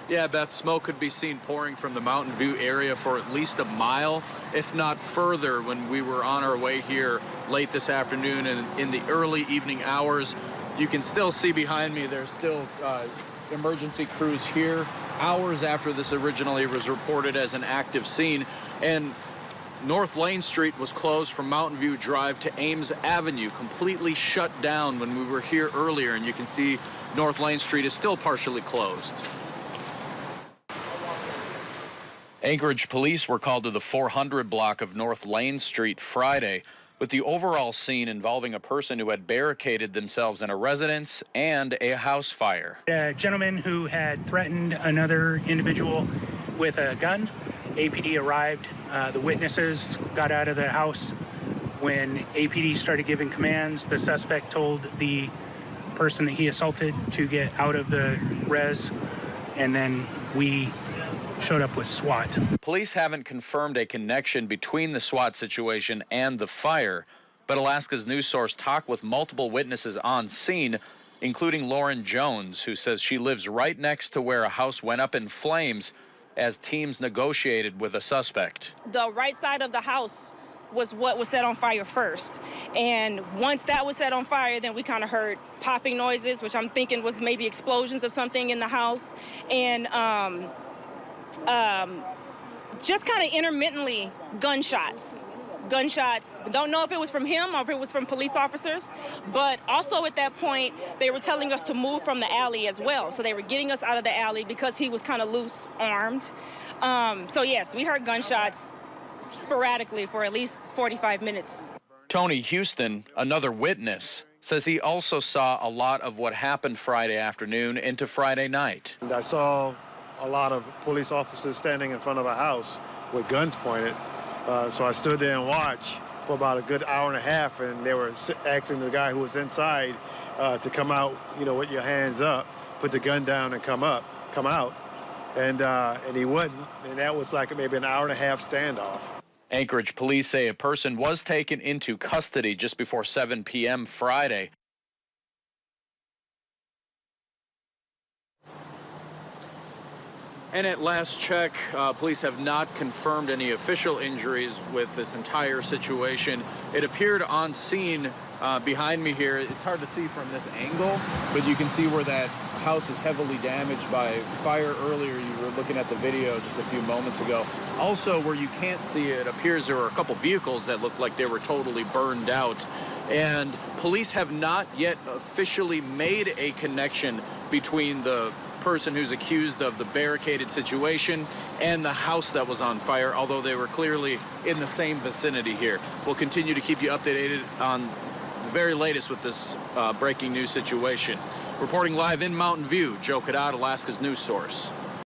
Yeah, Beth, smoke could be seen pouring from the Mountain View area for at least a mile, if not further, when we were on our way here late this afternoon and in the early evening hours. You can still see behind me, there's still emergency crews here hours after this originally was reported as an active scene. And North Lane Street was closed from Mountain View Drive to Ames Avenue, completely shut down when we were here earlier, and you can see North Lane Street is still partially closed. Anchorage police were called to the 400 block of North Lane Street Friday, with the overall scene involving a person who had barricaded themselves in a residence and a house fire. A gentleman who had threatened another individual with a gun. APD arrived. The witnesses got out of the house. When APD started giving commands, the suspect told the person that he assaulted to get out of the res, and then we showed up with SWAT. Police haven't confirmed a connection between the SWAT situation and the fire, but Alaska's news source talked with multiple witnesses on scene, including Lauren Jones, who says she lives right next to where a house went up in flames as teams negotiated with a suspect. The right side of the house was what was set on fire first. And once that was set on fire, then we kind of heard popping noises, which I'm thinking was maybe explosions of something in the house. And just kind of intermittently gunshots. Don't know if it was from him or if it was from police officers, but also at that point, they were telling us to move from the alley as well. So they were getting us out of the alley because he was kind of loose armed. So yes, we heard gunshots sporadically for at least 45 minutes. Tony Houston, another witness, says he also saw a lot of what happened Friday afternoon into Friday night. And I saw a lot of police officers standing in front of a house with guns pointed. So I stood there and watched for about a good hour and a half, and they were asking the guy who was inside to come out, with your hands up, put the gun down and come out. And he wouldn't, and that was like maybe an hour and a half standoff. Anchorage police say a person was taken into custody just before 7 p.m. Friday. And at last check, police have not confirmed any official injuries with this entire situation. It appeared on scene behind me here. It's hard to see from this angle, but you can see where that house is heavily damaged by fire earlier. You were looking at the video just a few moments ago. Also, where you can't see it, appears there were a couple vehicles that looked like they were totally burned out. And police have not yet officially made a connection between the person who's accused of the barricaded situation and the house that was on fire, although they were clearly in the same vicinity here. We'll continue to keep you updated on the very latest with this breaking news situation. Reporting live in Mountain View, Joe Cadat, Alaska's news source.